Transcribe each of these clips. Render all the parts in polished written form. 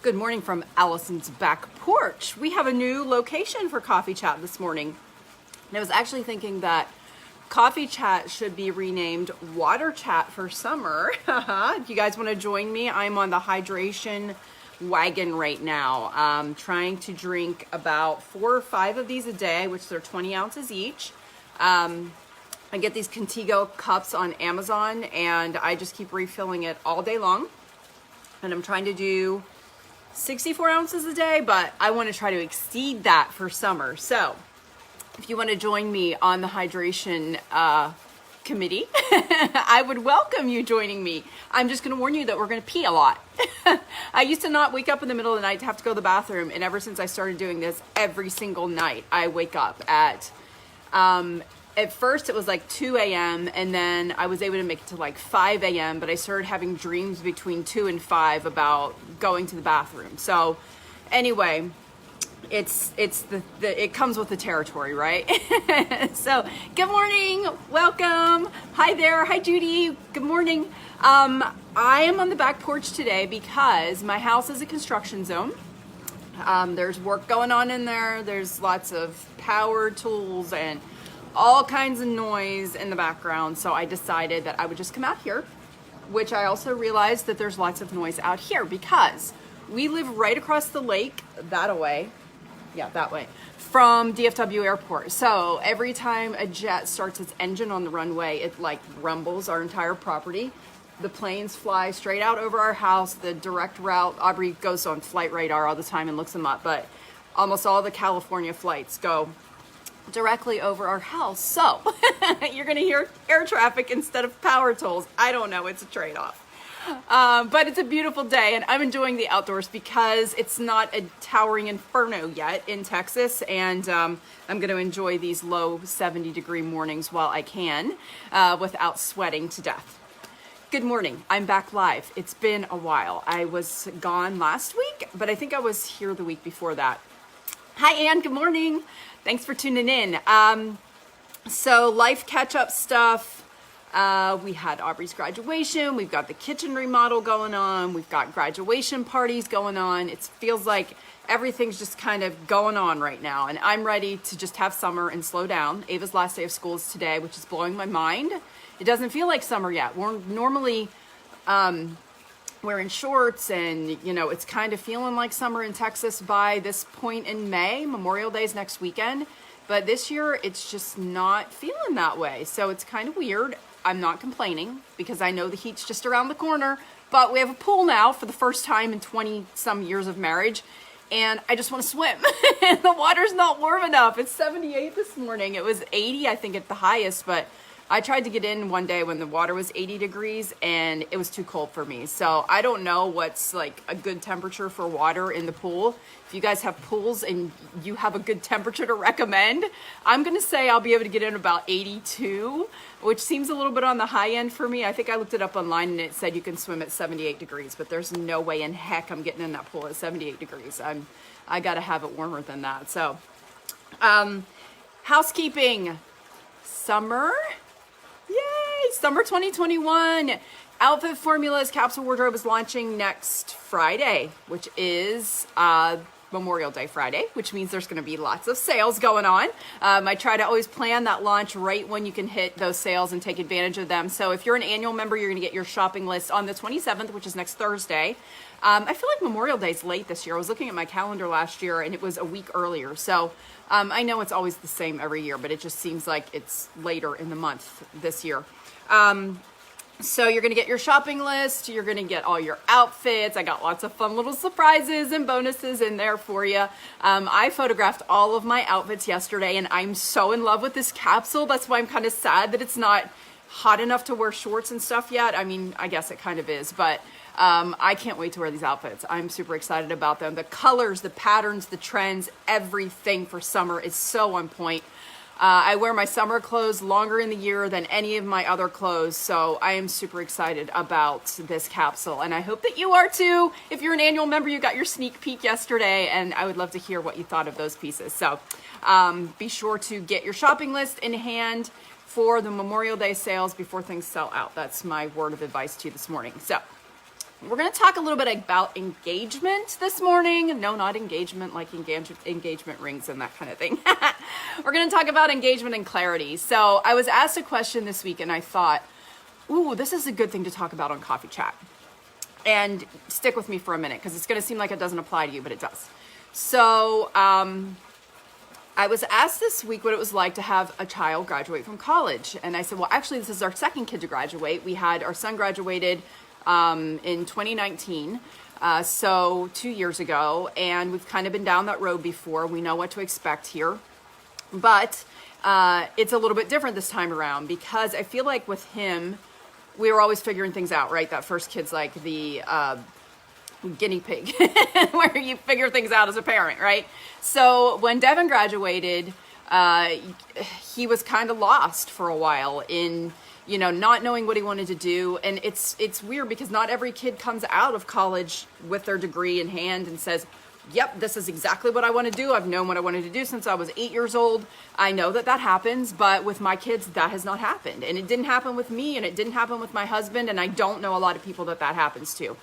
Good morning from Allison's back porch. We have a new location for coffee chat this morning. And I was actually thinking that coffee chat should be renamed water chat for summer. If you guys want to join me, I'm on the hydration wagon right now. Trying to drink about 4 or 5 of these a day, which they're 20 ounces each. I get these Contigo cups on Amazon and I just keep refilling it all day long. And I'm trying to do 64 ounces a day, but I want to try to exceed that for summer. So if you want to join me on the hydration committee, I would welcome you joining me. I'm just going to warn you that we're going to pee a lot. I used to not wake up in the middle of the night to have to go to the bathroom. And ever since I started doing this every single night, I wake up at first it was like 2 a.m. and then I was able to make it to like 5 a.m. but I started having dreams between 2 and 5 about going to the bathroom. So anyway, it comes with the territory, right? So good morning, welcome. Hi there, hi Judy, good morning. I am on the back porch today because my house is a construction zone. There's work going on in there. There's lots of power tools and all kinds of noise in the background. So I decided that I would just come out here, which I also realized that there's lots of noise out here because we live right across the lake that way from DFW Airport. So every time a jet starts its engine on the runway, it like rumbles our entire property. The planes fly straight out over our house, the direct route. Aubrey goes on flight radar all the time and looks them up, but almost all the California flights go directly over our house. So you're going to hear air traffic instead of power tolls. I don't know. It's a trade-off. But it's a beautiful day and I'm enjoying the outdoors because it's not a towering inferno yet in Texas. And I'm going to enjoy these low 70-degree mornings while I can without sweating to death. Good morning. I'm back live. It's been a while. I was gone last week, but I think I was here the week before that. Hi, Ann. Good morning. Thanks for tuning in. So life catch-up stuff. We had Aubrey's graduation. We've got the kitchen remodel going on. We've got graduation parties going on. It feels like everything's just kind of going on right now. And I'm ready to just have summer and slow down. Ava's last day of school is today, which is blowing my mind. It doesn't feel like summer yet. We're normally wearing shorts and, you know, it's kind of feeling like summer in Texas by this point in May. Memorial Day is next weekend. But this year, it's just not feeling that way. So it's kind of weird. I'm not complaining because I know the heat's just around the corner. But we have a pool now for the first time in 20-some years of marriage. And I just want to swim. And the water's not warm enough. It's 78 this morning. It was 80, I think, at the highest. But I tried to get in one day when the water was 80 degrees and it was too cold for me. So I don't know what's like a good temperature for water in the pool. If you guys have pools and you have a good temperature to recommend, I'm going to say I'll be able to get in about 82, which seems a little bit on the high end for me. I think I looked it up online and it said you can swim at 78 degrees, but there's no way in heck I'm getting in that pool at 78 degrees. I got to have it warmer than that. So, housekeeping, summer. Yay! Summer 2021. Outfit Formulas Capsule Wardrobe is launching next Friday, which is Memorial Day Friday, which means there's going to be lots of sales going on. I try to always plan that launch right when you can hit those sales and take advantage of them. So if you're an annual member, you're going to get your shopping list on the 27th, which is next Thursday. I feel like Memorial Day is late this year. I was looking at my calendar last year and it was a week earlier. So I know it's always the same every year, but it just seems like it's later in the month this year. So you're going to get your shopping list. You're going to get all your outfits. I got lots of fun little surprises and bonuses in there for you. I photographed all of my outfits yesterday and I'm so in love with this capsule. That's why I'm kind of sad that it's not hot enough to wear shorts and stuff yet. I mean, I guess it kind of is, but I can't wait to wear these outfits. I'm super excited about them. The colors, the patterns, the trends, everything for summer is so on point. I wear my summer clothes longer in the year than any of my other clothes, so I am super excited about this capsule, and I hope that you are too. If you're an annual member, you got your sneak peek yesterday, and I would love to hear what you thought of those pieces. So be sure to get your shopping list in hand for the Memorial Day sales before things sell out. That's my word of advice to you this morning. So We're going to talk a little bit about engagement this morning. No, not engagement like engagement rings and that kind of thing. We're going to talk about engagement and clarity. So I was asked a question this week and I thought, ooh, this is a good thing to talk about on Coffee Chat. And stick with me for a minute because it's going to seem like it doesn't apply to you, but it does. So I was asked this week what it was like to have a child graduate from college. And I said, well, actually, this is our second kid to graduate. We had our son graduated in 2019, so 2 years ago. And we've kind of been down that road before. We know what to expect here. But it's a little bit different this time around because I feel like with him, we were always figuring things out, right? That first kid's like the guinea pig where you figure things out as a parent, right? So when Devin graduated, he was kind of lost for a while in, not knowing what he wanted to do. And it's weird because not every kid comes out of college with their degree in hand and says, yep, this is exactly what I want to do. I've known what I wanted to do since I was 8 years old. I know that happens, but with my kids, that has not happened. And it didn't happen with me, and it didn't happen with my husband, and I don't know a lot of people that happens to.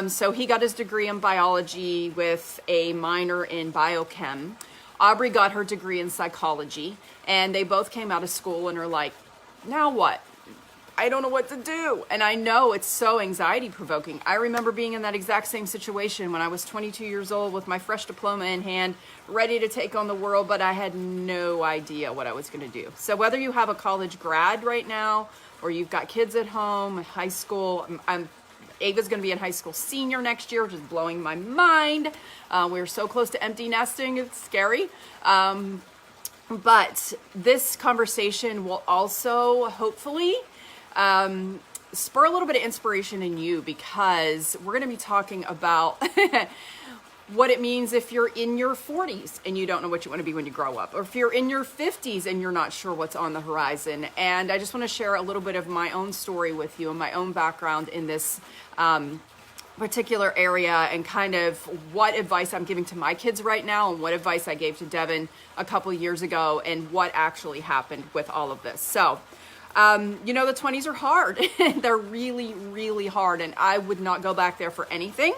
So he got his degree in biology with a minor in biochem. Aubrey got her degree in psychology, and they both came out of school and are like, now what? I don't know what to do. And I know it's so anxiety provoking. I remember being in that exact same situation when I was 22 years old with my fresh diploma in hand, ready to take on the world, but I had no idea what I was going to do. So whether you have a college grad right now, or you've got kids at home, high school, Ava's going to be in high school senior next year, which is blowing my mind. We're so close to empty nesting. It's scary. But this conversation will also hopefully spur a little bit of inspiration in you because we're going to be talking about what it means if you're in your 40s and you don't know what you want to be when you grow up, or if you're in your 50s and you're not sure what's on the horizon. And I just want to share a little bit of my own story with you and my own background in this particular area and kind of what advice I'm giving to my kids right now and what advice I gave to Devin a couple years ago and what actually happened with all of this. So the 20s are hard. They're really, really hard. And I would not go back there for anything.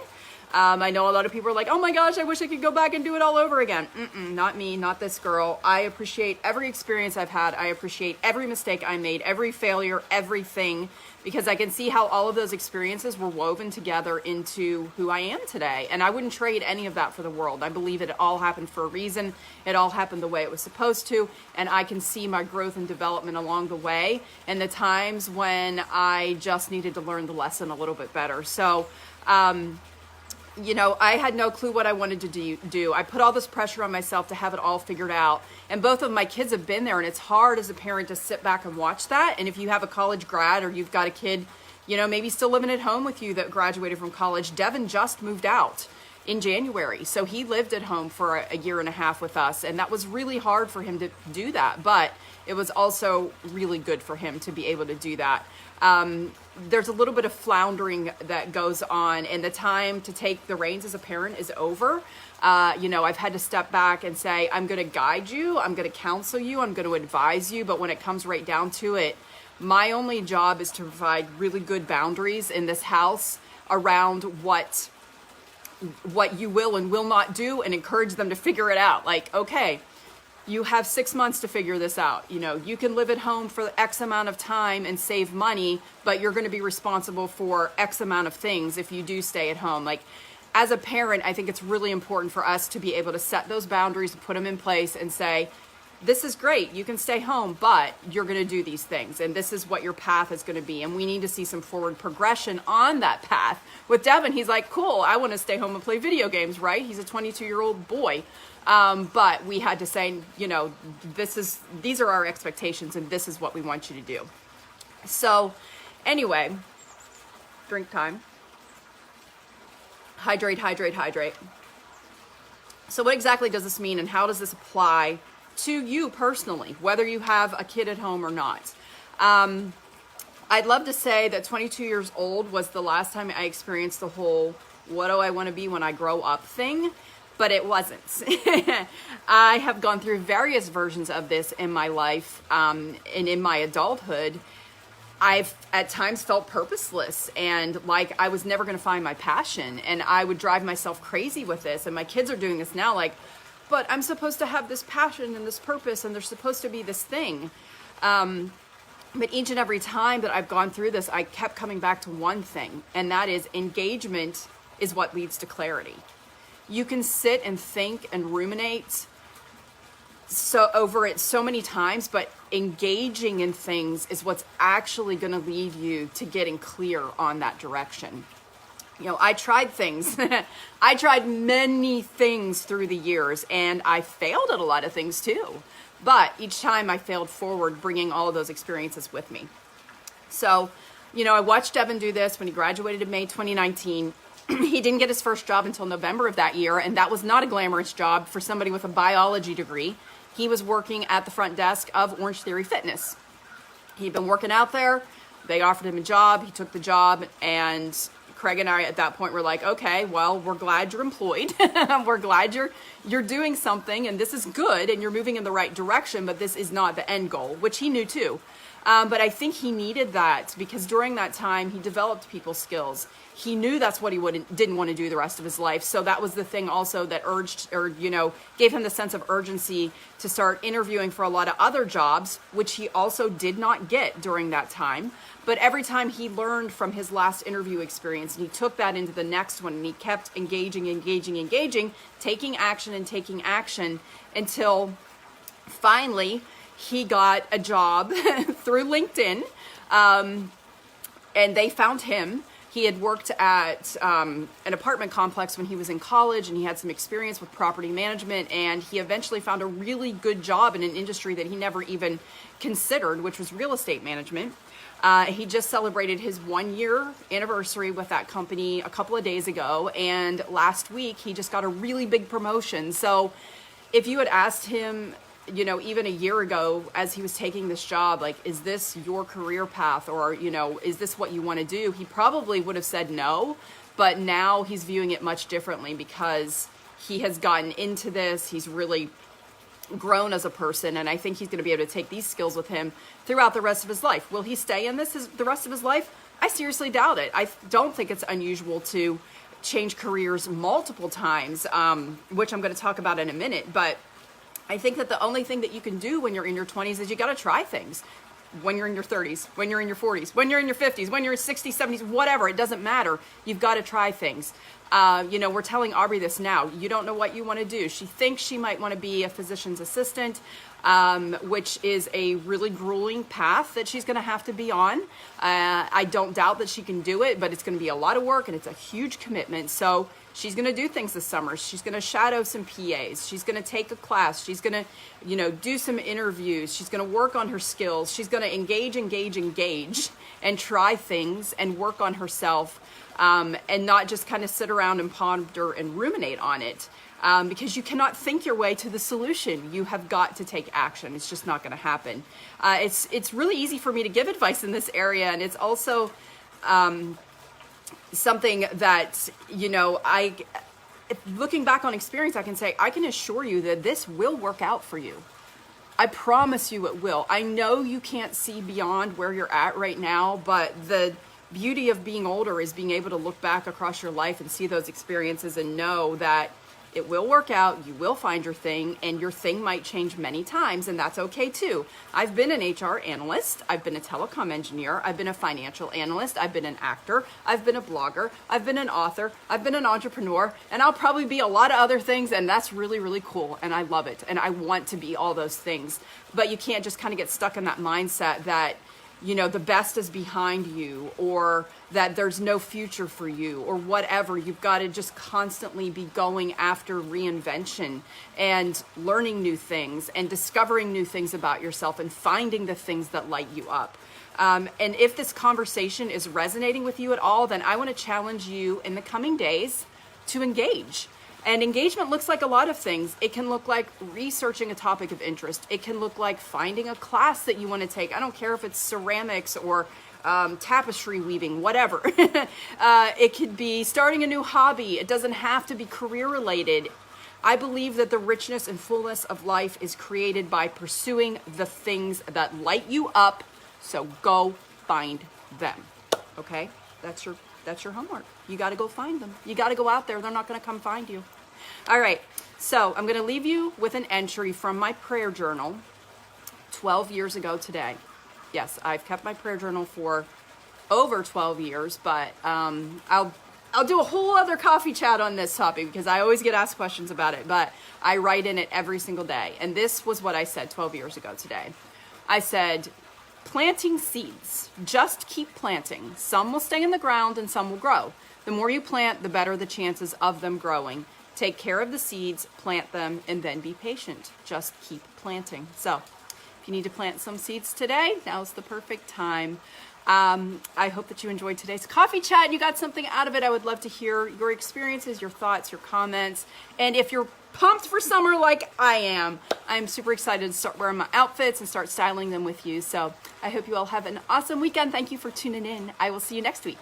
I know a lot of people are like, oh my gosh, I wish I could go back and do it all over again. Not me, not this girl. I appreciate every experience I've had. I appreciate every mistake I made, every failure, everything, because I can see how all of those experiences were woven together into who I am today. And I wouldn't trade any of that for the world. I believe it all happened for a reason. It all happened the way it was supposed to. And I can see my growth and development along the way and the times when I just needed to learn the lesson a little bit better. So, I had no clue what I wanted to do. I put all this pressure on myself to have it all figured out. And both of my kids have been there, and it's hard as a parent to sit back and watch that. And if you have a college grad or you've got a kid, maybe still living at home with you that graduated from college, Devin just moved out in January. So he lived at home for a year and a half with us. And that was really hard for him to do that. But it was also really good for him to be able to do that. There's a little bit of floundering that goes on, and the time to take the reins as a parent is over. I've had to step back and say, I'm going to guide you, I'm going to counsel you, I'm going to advise you, but when it comes right down to it, my only job is to provide really good boundaries in this house around what you will and will not do, and encourage them to figure it out. Like, okay, you have 6 months to figure this out. You can live at home for X amount of time and save money, but you're going to be responsible for X amount of things if you do stay at home. Like, as a parent, I think it's really important for us to be able to set those boundaries, put them in place and say, this is great, you can stay home, but you're going to do these things, and this is what your path is going to be. And we need to see some forward progression on that path. With Devin, he's like, cool, I want to stay home and play video games, right? He's a 22-year-old boy. But we had to say, these are our expectations and this is what we want you to do. So anyway, drink time. Hydrate, hydrate, hydrate. So what exactly does this mean and how does this apply to you personally, whether you have a kid at home or not? I'd love to say that 22 years old was the last time I experienced the whole, what do I want to be when I grow up thing? But it wasn't. I have gone through various versions of this in my life and in my adulthood. I've at times felt purposeless and like I was never going to find my passion, and I would drive myself crazy with this. And my kids are doing this now, like, but I'm supposed to have this passion and this purpose, and there's supposed to be this thing. But each and every time that I've gone through this, I kept coming back to one thing, and that is engagement is what leads to clarity. You can sit and think and ruminate over it so many times, but engaging in things is what's actually going to lead you to getting clear on that direction. You know, I tried things. I tried many things through the years, and I failed at a lot of things too. But each time I failed forward, bringing all of those experiences with me. So, you know, I watched Devin do this when he graduated in May 2019. He didn't get his first job until November of that year, and that was not a glamorous job for somebody with a biology degree. He was working at the front desk of Orange Theory Fitness. He'd been working out there. They offered him a job. He took the job, and Craig and I at that point were like, okay, well, we're glad you're employed. We're glad you're doing something, and this is good, and you're moving in the right direction, but this is not the end goal, which he knew too. But I think he needed that because during that time, he developed people skills. He knew that's what he didn't want to do the rest of his life. So that was the thing also that gave him the sense of urgency to start interviewing for a lot of other jobs, which he also did not get during that time. But every time he learned from his last interview experience, and he took that into the next one, and he kept engaging, taking action until finally he got a job through LinkedIn, and they found him. He had worked at an apartment complex when he was in college, and he had some experience with property management, and he eventually found a really good job in an industry that he never even considered, which was real estate management. He just celebrated his 1-year anniversary with that company a couple of days ago, and last week he just got a really big promotion. So if you had asked him, you know, even a year ago as he was taking this job, like, is this your career path, or, you know, is this what you want to do? He probably would have said no, but now he's viewing it much differently because he has gotten into this. He's really grown as a person, and I think he's going to be able to take these skills with him throughout the rest of his life. Will he stay in this the rest of his life? I seriously doubt it. I don't think it's unusual to change careers multiple times, which I'm going to talk about in a minute, but I think that the only thing that you can do when you're in your 20s is you got to try things. When you're in your 30s, when you're in your 40s, when you're in your 50s, when you're in 60s, 70s, whatever, it doesn't matter. You've got to try things. You know, we're telling Aubrey this now. You don't know what you want to do. She thinks she might want to be a physician's assistant, which is a really grueling path that she's going to have to be on. I don't doubt that she can do it, but it's going to be a lot of work and it's a huge commitment. So she's going to do things this summer. She's going to shadow some PAs. She's going to take a class. She's going to, you know, do some interviews. She's going to work on her skills. She's going to engage, and try things and work on herself, and not just kind of sit around and ponder and ruminate on it, because you cannot think your way to the solution. You have got to take action. It's just not going to happen. It's really easy for me to give advice in this area, and it's also something that, you know, looking back on experience, I can say, I can assure you that this will work out for you. I promise you it will. I know you can't see beyond where you're at right now, but the beauty of being older is being able to look back across your life and see those experiences and know that it will work out. You will find your thing, and your thing might change many times, and that's okay too. I've been an HR analyst. I've been a telecom engineer. I've been a financial analyst. I've been an actor. I've been a blogger. I've been an author. I've been an entrepreneur, and I'll probably be a lot of other things, and that's really, really cool, and I love it, and I want to be all those things. But you can't just kind of get stuck in that mindset that, you know, the best is behind you, or that there's no future for you, or whatever. You've got to just constantly be going after reinvention and learning new things and discovering new things about yourself and finding the things that light you up. And if this conversation is resonating with you at all, then I want to challenge you in the coming days to engage. And engagement looks like a lot of things. It can look like researching a topic of interest. It can look like finding a class that you want to take. I don't care if it's ceramics or tapestry weaving, whatever. It could be starting a new hobby. It doesn't have to be career related. I believe that the richness and fullness of life is created by pursuing the things that light you up. So go find them. Okay? That's your homework. You got to go find them. You got to go out there. They're not going to come find you. All right. So I'm going to leave you with an entry from my prayer journal 12 years ago today. Yes, I've kept my prayer journal for over 12 years, but I'll do a whole other coffee chat on this topic because I always get asked questions about it, but I write in it every single day. And this was what I said 12 years ago today. I said, planting seeds. Just keep planting. Some will stay in the ground and some will grow. The more you plant, the better the chances of them growing. Take care of the seeds, plant them, and then be patient. Just keep planting. So if you need to plant some seeds today, now's the perfect time. I hope that you enjoyed today's coffee chat and you got something out of it. I would love to hear your experiences, your thoughts, your comments. And if you're pumped for summer like I am, I'm super excited to start wearing my outfits and start styling them with you. So I hope you all have an awesome weekend. Thank you for tuning in. I will see you next week.